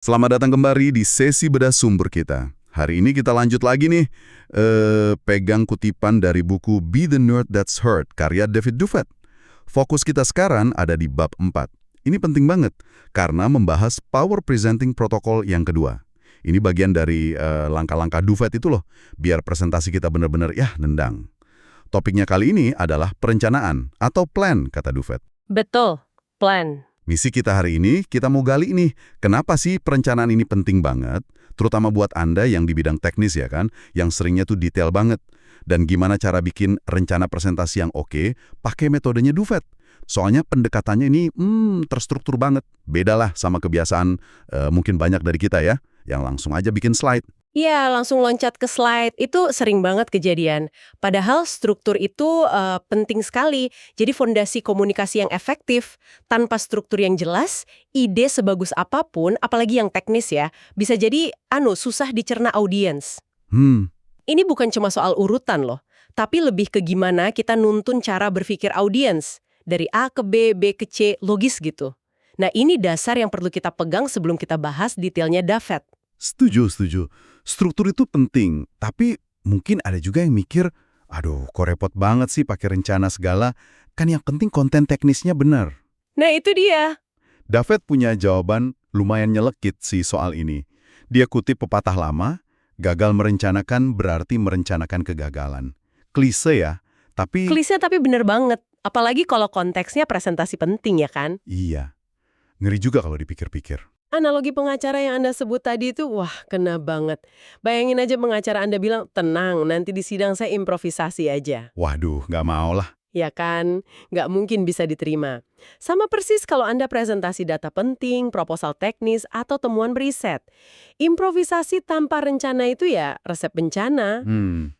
Selamat datang kembali di sesi bedah sumber kita. Hari ini kita lanjut lagi nih, pegang kutipan dari buku Be the Nerd That's Hurt, karya David Duffett. Fokus kita sekarang ada di bab 4. Ini penting banget, karena membahas Power Presenting Protocol yang kedua. Ini bagian dari langkah-langkah Duffett itu loh, biar presentasi kita benar-benar nendang. Topiknya kali ini adalah perencanaan atau plan, kata Duffett. Betul, plan. Misi kita hari ini, kita mau gali nih, kenapa sih perencanaan ini penting banget, terutama buat Anda yang di bidang teknis ya kan, yang seringnya tuh detail banget. Dan gimana cara bikin rencana presentasi yang oke, pakai metodenya Duffett. Soalnya pendekatannya ini terstruktur banget. Bedalah sama kebiasaan mungkin banyak dari kita ya, yang langsung aja bikin slide. Iya, langsung loncat ke slide. Itu sering banget kejadian. Padahal struktur itu penting sekali. Jadi fondasi komunikasi yang efektif. Tanpa struktur yang jelas, ide sebagus apapun, apalagi yang teknis ya, bisa jadi susah dicerna audiens. Ini bukan cuma soal urutan loh, tapi lebih ke gimana kita nuntun cara berpikir audiens. Dari A ke B, B ke C, logis gitu. Nah, ini dasar yang perlu kita pegang sebelum kita bahas detailnya Duffett. Setuju. Struktur itu penting, tapi mungkin ada juga yang mikir, aduh kok repot banget sih pakai rencana segala, kan yang penting konten teknisnya benar. Nah, itu dia. Duffett punya jawaban lumayan nyelekit sih soal ini. Dia kutip pepatah lama, gagal merencanakan berarti merencanakan kegagalan. Klise ya, tapi... Klise tapi bener banget. Apalagi kalau konteksnya presentasi penting ya kan? Iya, ngeri juga kalau dipikir-pikir. Analogi pengacara yang Anda sebut tadi itu, wah kena banget. Bayangin aja pengacara Anda bilang, tenang, nanti di sidang saya improvisasi aja. Waduh, nggak mau lah. Ya kan? Nggak mungkin bisa diterima. Sama persis kalau Anda presentasi data penting, proposal teknis, atau temuan riset. Improvisasi tanpa rencana itu ya resep bencana.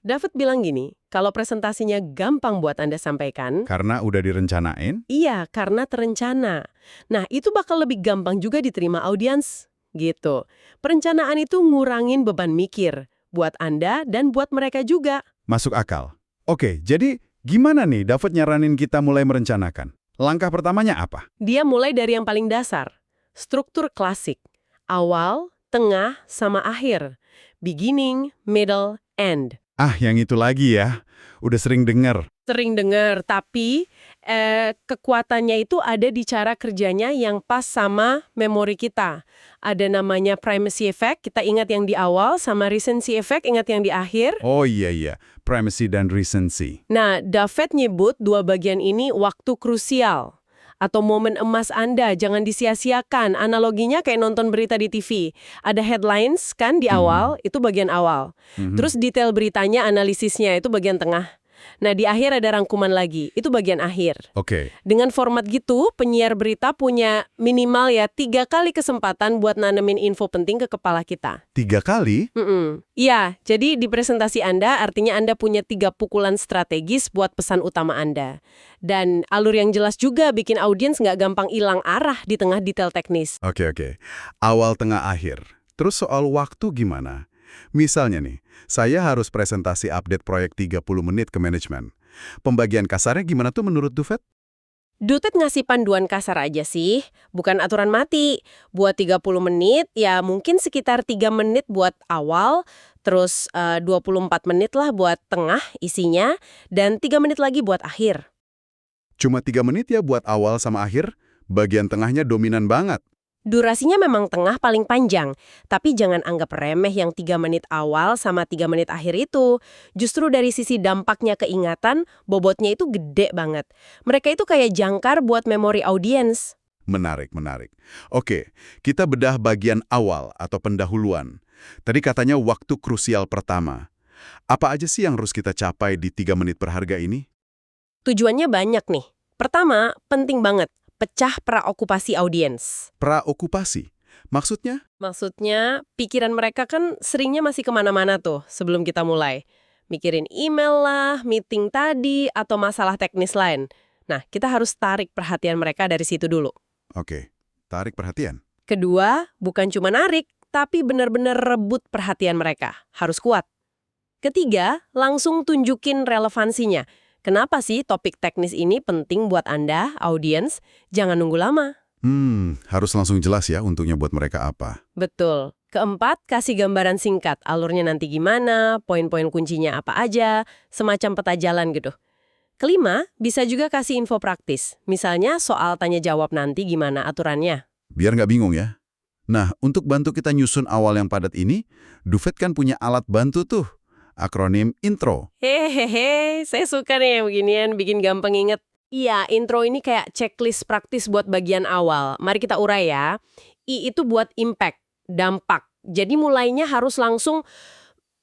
David bilang gini, kalau presentasinya gampang buat Anda sampaikan, Karena udah direncanain? iya, karena terencana. Nah, itu bakal lebih gampang juga diterima audiens. Gitu. Perencanaan itu ngurangin beban mikir. Buat Anda dan buat mereka juga. Masuk akal. Oke, jadi gimana nih David nyaranin kita mulai merencanakan? Langkah pertamanya apa? Dia mulai dari yang paling dasar. Struktur klasik. Awal, tengah, sama akhir. Beginning, middle, end. Yang itu lagi ya. Udah sering dengar. Sering dengar, tapi kekuatannya itu ada di cara kerjanya yang pas sama memori kita. Ada namanya primacy effect, kita ingat yang di awal, sama recency effect, ingat yang di akhir. Oh iya. Primacy dan recency. Nah, Duffett nyebut dua bagian ini waktu krusial. Atau momen emas Anda, jangan disia-siakan. Analoginya kayak nonton berita di TV. Ada headlines kan di awal, itu bagian awal. Terus detail beritanya, analisisnya, itu bagian tengah. Nah, di akhir ada rangkuman lagi, itu bagian akhir. Oke. Dengan format gitu, penyiar berita punya minimal 3 kali kesempatan buat nanemin info penting ke kepala kita. 3 kali? Iya, jadi di presentasi Anda artinya Anda punya 3 pukulan strategis buat pesan utama Anda. Dan alur yang jelas juga bikin audiens nggak gampang hilang arah di tengah detail teknis. Oke. Awal, tengah, akhir. Terus soal waktu gimana? Misalnya nih, saya harus presentasi update proyek 30 menit ke manajemen. Pembagian kasarnya gimana tuh menurut Duffett? Dutet ngasih panduan kasar aja sih, bukan aturan mati. Buat 30 menit, ya mungkin sekitar 3 menit buat awal, terus 24 menit lah buat tengah isinya, dan 3 menit lagi buat akhir. Cuma 3 menit ya buat awal sama akhir? Bagian tengahnya dominan banget. Durasinya memang tengah paling panjang, tapi jangan anggap remeh yang 3 menit awal sama 3 menit akhir itu. Justru dari sisi dampaknya keingatan, bobotnya itu gede banget. Mereka itu kayak jangkar buat memori audiens. Menarik. Oke, kita bedah bagian awal atau pendahuluan. Tadi katanya waktu krusial pertama. Apa aja sih yang harus kita capai di 3 menit berharga ini? Tujuannya banyak nih. Pertama, penting banget, pecah praokupasi audiens. Praokupasi. Maksudnya? Maksudnya, pikiran mereka kan seringnya masih kemana-mana tuh sebelum kita mulai. Mikirin email lah, meeting tadi, atau masalah teknis lain. Nah, kita harus tarik perhatian mereka dari situ dulu. Oke, tarik perhatian. Kedua, bukan cuma narik, tapi benar-benar rebut perhatian mereka. Harus kuat. Ketiga, langsung tunjukin relevansinya. Kenapa sih topik teknis ini penting buat Anda, audiens? Jangan nunggu lama. Harus langsung jelas ya untungnya buat mereka apa. Betul. Keempat, kasih gambaran singkat. Alurnya nanti gimana, poin-poin kuncinya apa aja, semacam peta jalan gitu. Kelima, bisa juga kasih info praktis. Misalnya soal tanya jawab nanti gimana aturannya. Biar nggak bingung ya. Nah, untuk bantu kita nyusun awal yang padat ini, Duvet kan punya alat bantu tuh, akronim intro. Hehehe, saya suka nih yang beginian, bikin gampang inget. Iya, intro ini kayak checklist praktis buat bagian awal. Mari kita urai ya. I itu buat impact, dampak. Jadi mulainya harus langsung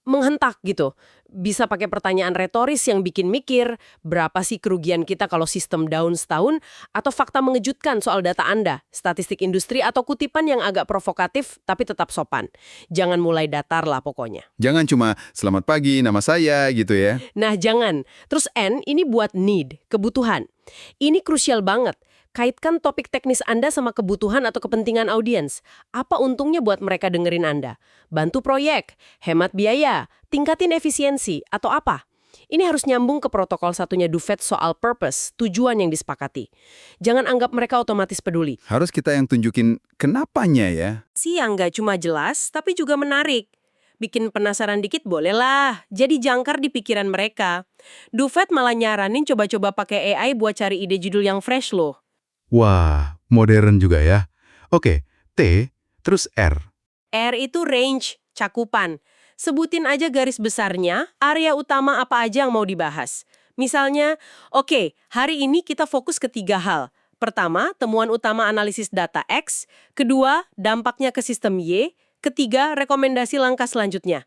menghentak gitu. Bisa pakai pertanyaan retoris yang bikin mikir, berapa sih kerugian kita kalau sistem down setahun, atau fakta mengejutkan soal data Anda, statistik industri atau kutipan yang agak provokatif tapi tetap sopan. Jangan mulai datar lah pokoknya. Jangan cuma, selamat pagi, nama saya, gitu ya. Nah, jangan. Terus N ini buat need, kebutuhan. Ini krusial banget. Kaitkan topik teknis Anda sama kebutuhan atau kepentingan audiens. Apa untungnya buat mereka dengerin Anda? Bantu proyek, hemat biaya, tingkatin efisiensi, atau apa? Ini harus nyambung ke protokol satunya Duvet soal purpose, tujuan yang disepakati. Jangan anggap mereka otomatis peduli. Harus kita yang tunjukin kenapanya ya. Yang nggak cuma jelas, tapi juga menarik. Bikin penasaran dikit bolehlah, jadi jangkar di pikiran mereka. Duvet malah nyaranin coba-coba pakai AI buat cari ide judul yang fresh loh. Wah, modern juga ya. Oke, T, terus R. R itu range, cakupan. Sebutin aja garis besarnya, area utama apa aja yang mau dibahas. Misalnya, oke, hari ini kita fokus ke 3 hal. Pertama, temuan utama analisis data X. Kedua, dampaknya ke sistem Y. Ketiga, rekomendasi langkah selanjutnya.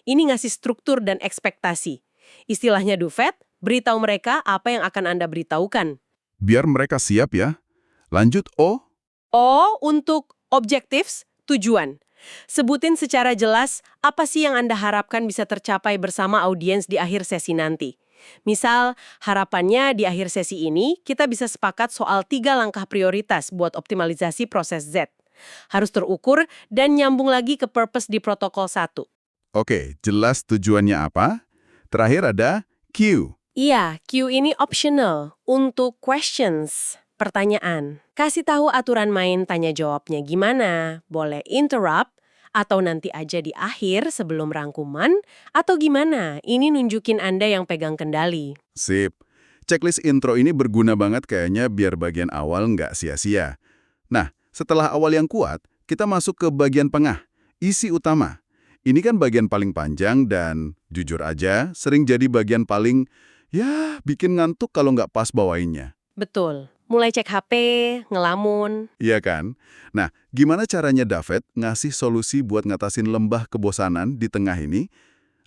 Ini ngasih struktur dan ekspektasi. Istilahnya Duvet, beritahu mereka apa yang akan Anda beritahukan. Biar mereka siap ya. Lanjut O. O untuk objectives, tujuan. Sebutin secara jelas apa sih yang Anda harapkan bisa tercapai bersama audiens di akhir sesi nanti. Misal, harapannya di akhir sesi ini kita bisa sepakat soal 3 langkah prioritas buat optimalisasi proses Z. Harus terukur dan nyambung lagi ke purpose di protokol 1. Oke, jelas tujuannya apa. Terakhir ada Q. Iya, Q ini optional untuk questions, pertanyaan. Kasih tahu aturan main tanya jawabnya gimana, boleh interrupt, atau nanti aja di akhir sebelum rangkuman, atau gimana, ini nunjukin Anda yang pegang kendali. Sip. Checklist intro ini berguna banget kayaknya biar bagian awal nggak sia-sia. Nah, setelah awal yang kuat, kita masuk ke bagian tengah, isi utama. Ini kan bagian paling panjang dan, jujur aja, sering jadi bagian paling, bikin ngantuk kalau nggak pas bawainnya. Betul. Mulai cek HP, ngelamun. Iya kan? Nah, gimana caranya Duvet ngasih solusi buat ngatasin lembah kebosanan di tengah ini?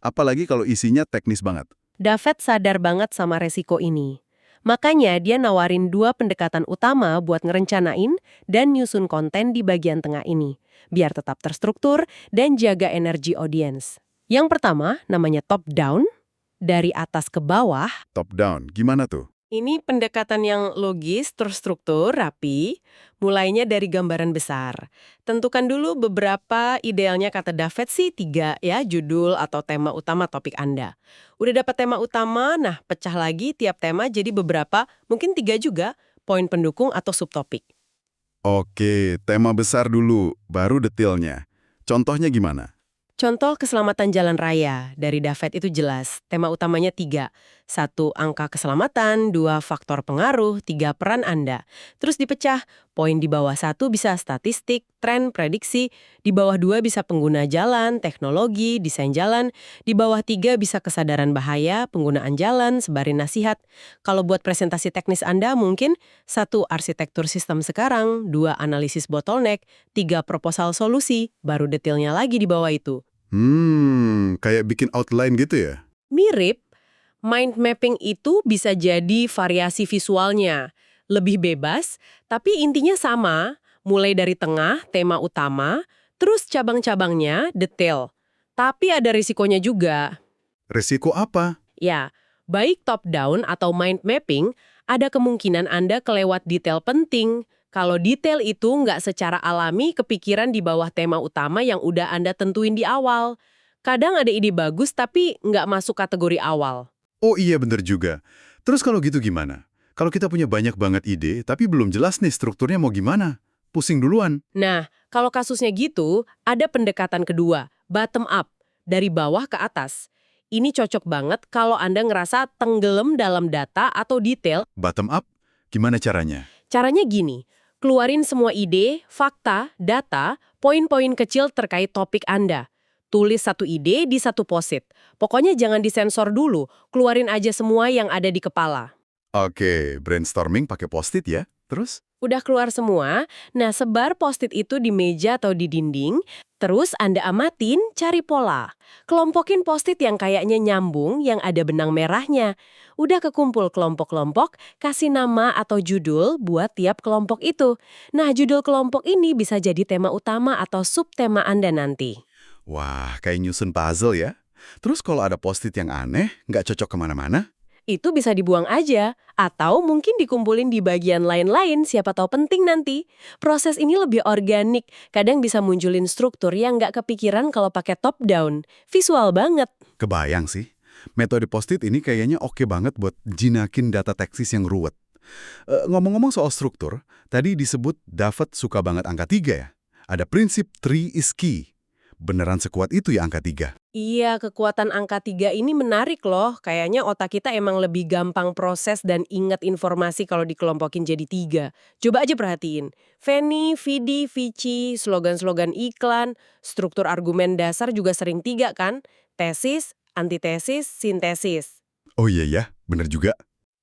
Apalagi kalau isinya teknis banget. Duvet sadar banget sama resiko ini. Makanya dia nawarin 2 pendekatan utama buat ngerencanain dan nyusun konten di bagian tengah ini, biar tetap terstruktur dan jaga energi audiens. Yang pertama namanya top down, dari atas ke bawah. Top down, gimana tuh? Ini pendekatan yang logis, terstruktur, rapi, mulainya dari gambaran besar. Tentukan dulu beberapa, idealnya kata Duvet sih 3 ya, judul atau tema utama topik Anda. Udah dapat tema utama, nah pecah lagi tiap tema jadi beberapa, mungkin 3 juga, poin pendukung atau subtopik. Oke, tema besar dulu, baru detailnya. Contohnya gimana? Contoh keselamatan jalan raya, dari Duvet itu jelas, tema utamanya 3. 1, angka keselamatan, 2, faktor pengaruh, 3, peran Anda. Terus dipecah, poin di bawah 1 bisa statistik, tren, prediksi, di bawah 2 bisa pengguna jalan, teknologi, desain jalan, di bawah 3 bisa kesadaran bahaya, penggunaan jalan, sebarin nasihat. Kalau buat presentasi teknis Anda mungkin 1, arsitektur sistem sekarang, 2, analisis bottleneck, 3, proposal solusi, baru detailnya lagi di bawah itu. Kayak bikin outline gitu ya? Mirip, mind mapping itu bisa jadi variasi visualnya. Lebih bebas, tapi intinya sama, mulai dari tengah, tema utama, terus cabang-cabangnya detail. Tapi ada risikonya juga. Resiko apa? Ya, baik top down atau mind mapping, ada kemungkinan Anda kelewat detail penting. Kalau detail itu nggak secara alami kepikiran di bawah tema utama yang udah Anda tentuin di awal. Kadang ada ide bagus tapi nggak masuk kategori awal. Oh iya bener juga. Terus kalau gitu gimana? Kalau kita punya banyak banget ide, tapi belum jelas nih strukturnya mau gimana? pusing duluan. Nah, kalau kasusnya gitu, ada pendekatan kedua, bottom up, dari bawah ke atas. Ini cocok banget kalau Anda ngerasa tenggelam dalam data atau detail. Bottom up, gimana caranya? Caranya gini, keluarin semua ide, fakta, data, poin-poin kecil terkait topik Anda. Tulis satu ide di satu post-it. Pokoknya jangan disensor dulu, keluarin aja semua yang ada di kepala. Oke, brainstorming pakai post-it ya. Terus? Udah keluar semua, nah sebar post-it itu di meja atau di dinding, terus Anda amatin, cari pola. Kelompokin post-it yang kayaknya nyambung, yang ada benang merahnya. Udah kekumpul kelompok-kelompok, kasih nama atau judul buat tiap kelompok itu. Nah, judul kelompok ini bisa jadi tema utama atau subtema Anda nanti. Wah, kayak nyusun puzzle ya. Terus kalau ada post-it yang aneh, nggak cocok kemana-mana? Itu bisa dibuang aja, atau mungkin dikumpulin di bagian lain-lain, siapa tahu penting nanti. Proses ini lebih organik, kadang bisa munculin struktur yang nggak kepikiran kalau pakai top down. Visual banget. Kebayang sih. Metode post-it ini kayaknya oke banget buat jinakin data teknis yang ruwet. Ngomong-ngomong soal struktur, tadi disebut David suka banget angka 3 ya? Ada prinsip 3 is key. Beneran sekuat itu ya angka 3? Iya, kekuatan angka 3 ini menarik loh. Kayaknya otak kita emang lebih gampang proses dan ingat informasi kalau dikelompokin jadi 3. Coba aja perhatiin. Fanny, Vidi, Vici, slogan-slogan iklan, struktur argumen dasar juga sering 3 kan? Tesis, antitesis, sintesis. Oh iya ya, bener juga.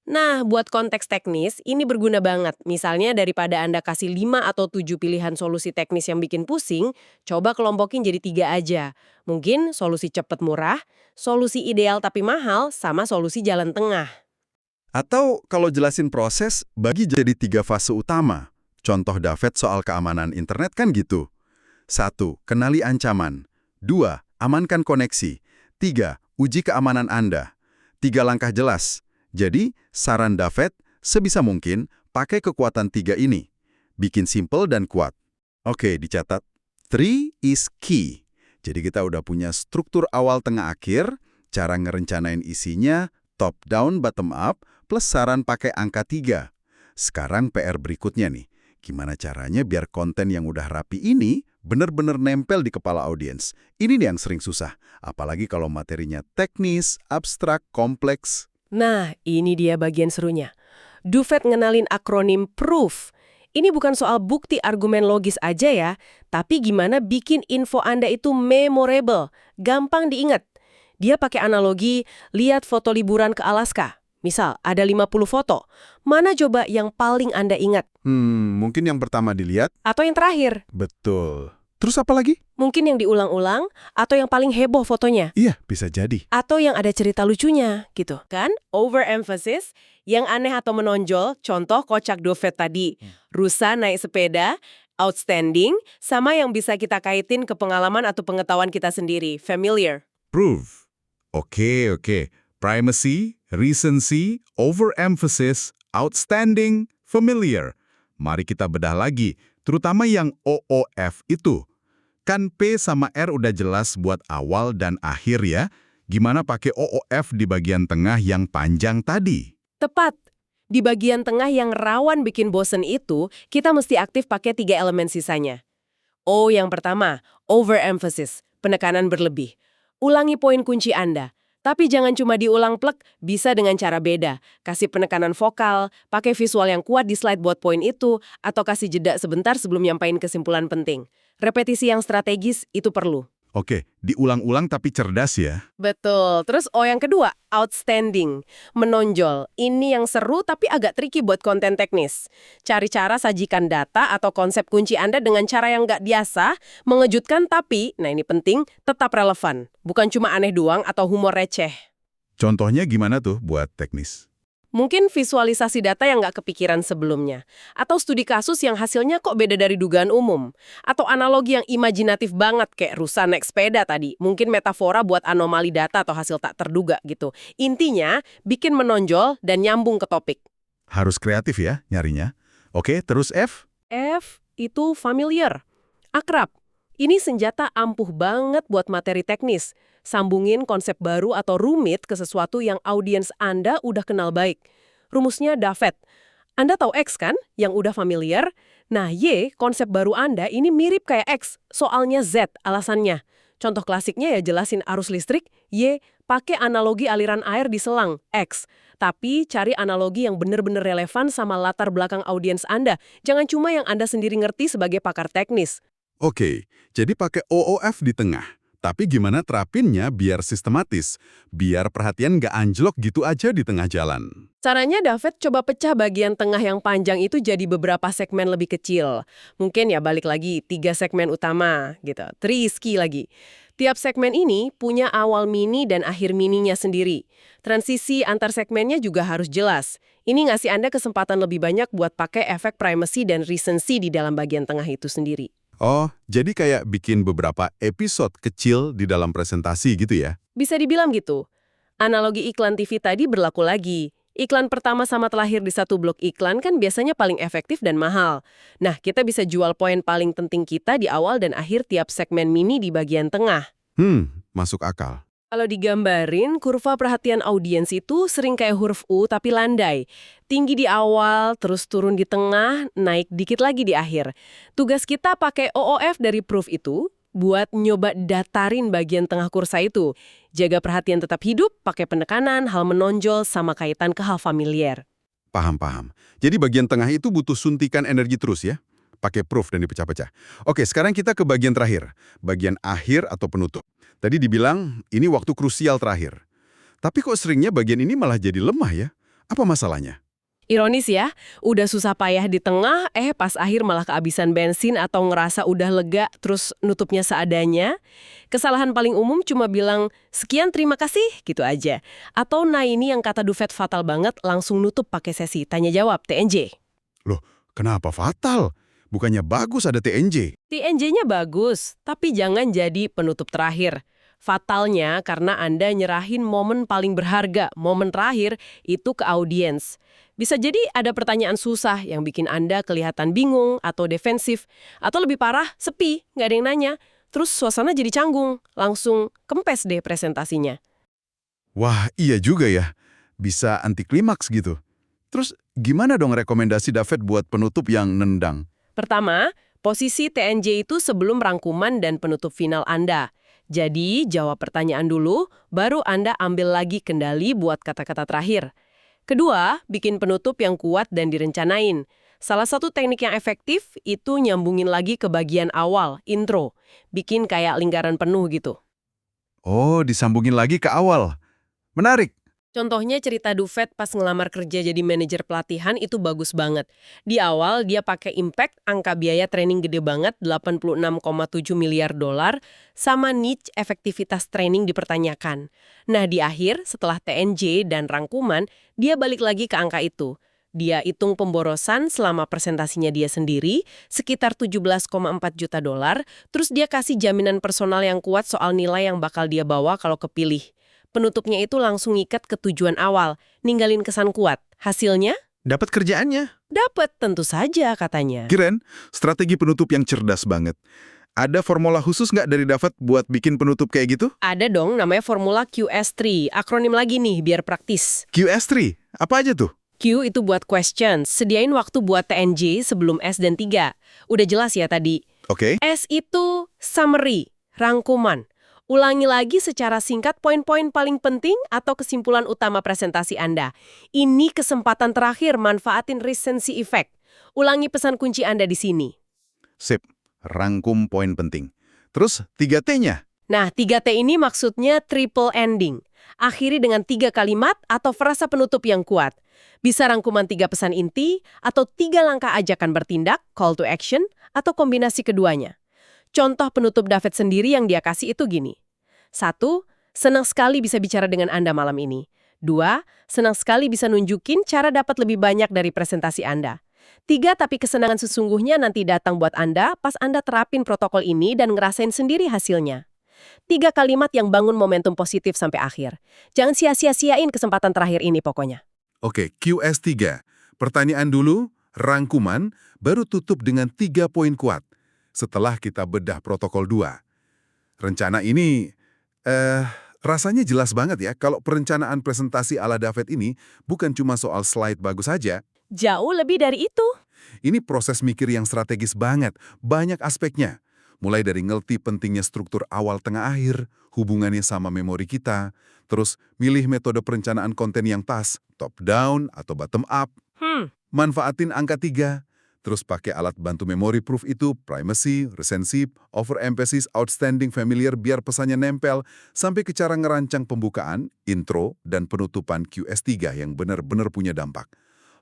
Nah, buat konteks teknis, ini berguna banget. Misalnya daripada Anda kasih 5 atau 7 pilihan solusi teknis yang bikin pusing, coba kelompokin jadi 3 aja. Mungkin solusi cepat murah, solusi ideal tapi mahal, sama solusi jalan tengah. Atau kalau jelasin proses, bagi jadi 3 fase utama. Contoh David soal keamanan internet kan gitu. 1. Kenali ancaman. 2. Amankan koneksi. 3. Uji keamanan Anda. 3 langkah jelas. Jadi, saran David, sebisa mungkin pakai kekuatan 3 ini. Bikin simple dan kuat. Oke, dicatat. 3 is key. Jadi kita udah punya struktur awal tengah akhir, cara ngerencanain isinya, top down, bottom up, plus saran pakai angka 3. Sekarang PR berikutnya nih. Gimana caranya biar konten yang udah rapi ini bener-bener nempel di kepala audiens. Ini nih yang sering susah. Apalagi kalau materinya teknis, abstrak, kompleks. Nah, ini dia bagian serunya. Duvet ngenalin akronim PROOF. Ini bukan soal bukti argumen logis aja ya, tapi gimana bikin info Anda itu memorable, gampang diingat. Dia pakai analogi, lihat foto liburan ke Alaska. Misal, ada 50 foto. Mana coba yang paling Anda ingat? Mungkin yang pertama dilihat. Atau yang terakhir? Betul. Terus apa lagi? Mungkin yang diulang-ulang, atau yang paling heboh fotonya. Iya, bisa jadi. Atau yang ada cerita lucunya, gitu. Kan? Overemphasis, yang aneh atau menonjol, contoh kocak Duvet tadi. Rusa naik sepeda, outstanding, sama yang bisa kita kaitin ke pengalaman atau pengetahuan kita sendiri, familiar. Proof. Oke. Primacy, recency, overemphasis, outstanding, familiar. Mari kita bedah lagi, terutama yang OOF itu. Kan P sama R udah jelas buat awal dan akhir ya. Gimana pakai OOF di bagian tengah yang panjang tadi? Tepat. Di bagian tengah yang rawan bikin bosen itu, kita mesti aktif pakai 3 elemen sisanya. O yang pertama, overemphasis, penekanan berlebih. Ulangi poin kunci Anda. Tapi jangan cuma diulang plek, bisa dengan cara beda. Kasih penekanan vokal, pakai visual yang kuat di slide buat poin itu, atau kasih jeda sebentar sebelum nyampain kesimpulan penting. Repetisi yang strategis itu perlu. Oke, diulang-ulang tapi cerdas ya. Betul. Terus O yang kedua, outstanding, menonjol. Ini yang seru tapi agak tricky buat konten teknis. Cari cara sajikan data atau konsep kunci Anda dengan cara yang nggak biasa, mengejutkan tapi, nah ini penting, tetap relevan. Bukan cuma aneh doang atau humor receh. Contohnya gimana tuh buat teknis? Mungkin visualisasi data yang nggak kepikiran sebelumnya. Atau studi kasus yang hasilnya kok beda dari dugaan umum. Atau analogi yang imajinatif banget kayak rusa naik sepeda tadi. Mungkin metafora buat anomali data atau hasil tak terduga gitu. Intinya, bikin menonjol dan nyambung ke topik. Harus kreatif ya nyarinya. Oke, terus F? F itu familiar. Akrab. Ini senjata ampuh banget buat materi teknis. Sambungin konsep baru atau rumit ke sesuatu yang audiens Anda udah kenal baik. Rumusnya David. Anda tahu X kan, yang udah familiar? Nah, Y, konsep baru Anda ini mirip kayak X, soalnya Z alasannya. Contoh klasiknya ya jelasin arus listrik, Y, pakai analogi aliran air di selang, X. Tapi cari analogi yang benar-benar relevan sama latar belakang audiens Anda. Jangan cuma yang Anda sendiri ngerti sebagai pakar teknis. Oke, jadi pakai OOF di tengah. Tapi gimana terapinnya biar sistematis? Biar perhatian nggak anjlok gitu aja di tengah jalan. Caranya David coba pecah bagian tengah yang panjang itu jadi beberapa segmen lebih kecil. Mungkin ya balik lagi 3 segmen utama gitu. 3 lagi. Tiap segmen ini punya awal mini dan akhir mininya sendiri. Transisi antar segmennya juga harus jelas. Ini ngasih Anda kesempatan lebih banyak buat pakai efek primacy dan recency di dalam bagian tengah itu sendiri. Oh, jadi kayak bikin beberapa episode kecil di dalam presentasi gitu ya? Bisa dibilang gitu. Analogi iklan TV tadi berlaku lagi. Iklan pertama sama terakhir di satu blok iklan kan biasanya paling efektif dan mahal. Nah, kita bisa jual poin paling penting kita di awal dan akhir tiap segmen mini di bagian tengah. Masuk akal. Kalau digambarin, kurva perhatian audiens itu sering kayak huruf U tapi landai. Tinggi di awal, terus turun di tengah, naik dikit lagi di akhir. Tugas kita pakai OOF dari proof itu buat nyoba datarin bagian tengah kursa itu. Jaga perhatian tetap hidup, pakai penekanan, hal menonjol, sama kaitan ke hal familiar. Paham. Jadi bagian tengah itu butuh suntikan energi terus ya? Pakai proof dan dipecah-pecah. Oke, sekarang kita ke bagian terakhir. Bagian akhir atau penutup. Tadi dibilang ini waktu krusial terakhir. Tapi kok seringnya bagian ini malah jadi lemah ya? Apa masalahnya? Ironis ya, udah susah payah di tengah, pas akhir malah kehabisan bensin atau ngerasa udah lega terus nutupnya seadanya. Kesalahan paling umum cuma bilang, sekian terima kasih, gitu aja. Atau nah ini yang kata Dufet fatal banget, langsung nutup pakai sesi tanya-jawab, TNJ. Loh, kenapa fatal? Bukannya bagus ada TNJ? TNJ-nya bagus, tapi jangan jadi penutup terakhir. Fatalnya karena Anda nyerahin momen paling berharga, momen terakhir, itu ke audiens. Bisa jadi ada pertanyaan susah yang bikin Anda kelihatan bingung atau defensif, atau lebih parah, sepi, nggak ada yang nanya. Terus suasana jadi canggung, langsung kempes deh presentasinya. Wah, iya juga ya. Bisa anti klimaks gitu. Terus gimana dong rekomendasi David buat penutup yang nendang? Pertama, posisi TNJ itu sebelum rangkuman dan penutup final Anda. Jadi, jawab pertanyaan dulu, baru Anda ambil lagi kendali buat kata-kata terakhir. Kedua, bikin penutup yang kuat dan direncanain. Salah satu teknik yang efektif itu nyambungin lagi ke bagian awal, intro. Bikin kayak lingkaran penuh gitu. Oh, disambungin lagi ke awal. Menarik. Contohnya cerita Dufet pas ngelamar kerja jadi manajer pelatihan itu bagus banget. Di awal dia pakai impact, angka biaya training gede banget, 86,7 miliar dolar, sama niche efektivitas training dipertanyakan. Nah di akhir, setelah TNJ dan rangkuman, dia balik lagi ke angka itu. Dia hitung pemborosan selama presentasinya dia sendiri, sekitar 17,4 juta dolar, terus dia kasih jaminan personal yang kuat soal nilai yang bakal dia bawa kalau kepilih. Penutupnya itu langsung ngikat ke tujuan awal, ninggalin kesan kuat. Hasilnya? Dapat kerjaannya. Dapat, tentu saja katanya. Keren, strategi penutup yang cerdas banget. Ada formula khusus nggak dari David buat bikin penutup kayak gitu? Ada dong, namanya formula QS3. Akronim lagi nih, biar praktis. QS3, apa aja tuh? Q itu buat questions, sediain waktu buat TNJ sebelum S dan 3. Udah jelas ya tadi. Oke. S itu summary, rangkuman. Ulangi lagi secara singkat poin-poin paling penting atau kesimpulan utama presentasi Anda. Ini kesempatan terakhir manfaatin recency effect. Ulangi pesan kunci Anda di sini. Sip, rangkum poin penting. Terus 3T-nya? Nah, 3T ini maksudnya triple ending. Akhiri dengan 3 kalimat atau frasa penutup yang kuat. Bisa rangkuman 3 pesan inti, atau 3 langkah ajakan bertindak, call to action, atau kombinasi keduanya. Contoh penutup David sendiri yang dia kasih itu gini. 1. Senang sekali bisa bicara dengan Anda malam ini. 2. Senang sekali bisa nunjukin cara dapat lebih banyak dari presentasi Anda. 3. Tapi kesenangan sesungguhnya nanti datang buat Anda pas Anda terapin protokol ini dan ngerasain sendiri hasilnya. 3 kalimat yang bangun momentum positif sampai akhir. Jangan sia-sia-siain kesempatan terakhir ini pokoknya. Oke, QS3. Pertanyaan dulu, rangkuman, baru tutup dengan 3 poin kuat. Setelah kita bedah protokol 2. Rencana ini, rasanya jelas banget ya kalau perencanaan presentasi ala David ini bukan cuma soal slide bagus saja. Jauh lebih dari itu. Ini proses mikir yang strategis banget, banyak aspeknya. Mulai dari ngerti pentingnya struktur awal tengah akhir, hubungannya sama memori kita, terus milih metode perencanaan konten yang pas, top down atau bottom up, manfaatin angka 3, terus pakai alat bantu memory proof itu, primacy, recensive, overemphasis, outstanding, familiar biar pesannya nempel, sampai ke cara ngerancang pembukaan, intro, dan penutupan QS3 yang benar-benar punya dampak.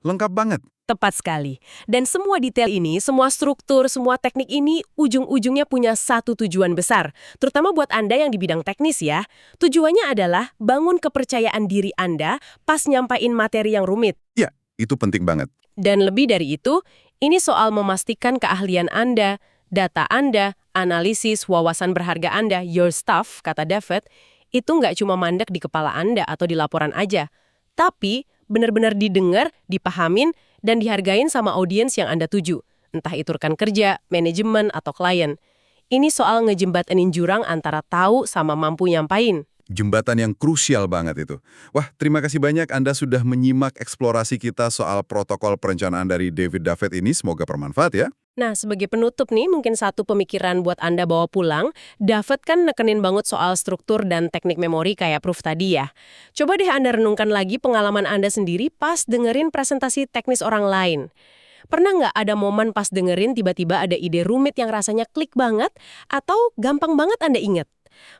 Lengkap banget. Tepat sekali. Dan semua detail ini, semua struktur, semua teknik ini ujung-ujungnya punya satu tujuan besar. Terutama buat Anda yang di bidang teknis ya. Tujuannya adalah bangun kepercayaan diri Anda pas nyampain materi yang rumit. Ya, itu penting banget. Dan lebih dari itu, ini soal memastikan keahlian Anda, data Anda, analisis, wawasan berharga Anda, your stuff, kata David, itu nggak cuma mandek di kepala Anda atau di laporan aja. Tapi benar-benar didengar, dipahamin, dan dihargain sama audiens yang Anda tuju. Entah itu rekan kerja, manajemen, atau klien. Ini soal ngejembatanin jurang antara tahu sama mampu nyampain. Jembatan yang krusial banget itu. Wah, terima kasih banyak Anda sudah menyimak eksplorasi kita soal protokol perencanaan dari David David ini. Semoga bermanfaat ya. Nah, sebagai penutup nih, mungkin satu pemikiran buat Anda bawa pulang, David kan nekenin banget soal struktur dan teknik memori kayak proof tadi ya. Coba deh Anda renungkan lagi pengalaman Anda sendiri pas dengerin presentasi teknis orang lain. Pernah nggak ada momen pas dengerin tiba-tiba ada ide rumit yang rasanya klik banget, atau gampang banget Anda inget?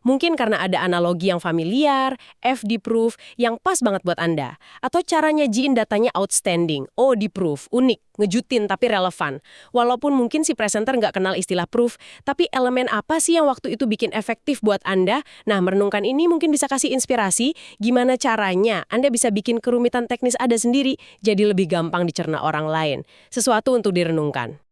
Mungkin karena ada analogi yang familiar, FD proof yang pas banget buat Anda. Atau cara nyajiin datanya outstanding, OD proof, unik, ngejutin tapi relevan. Walaupun mungkin si presenter nggak kenal istilah proof, tapi elemen apa sih yang waktu itu bikin efektif buat Anda? Nah, merenungkan ini mungkin bisa kasih inspirasi gimana caranya Anda bisa bikin kerumitan teknis Anda sendiri jadi lebih gampang dicerna orang lain. Sesuatu untuk direnungkan.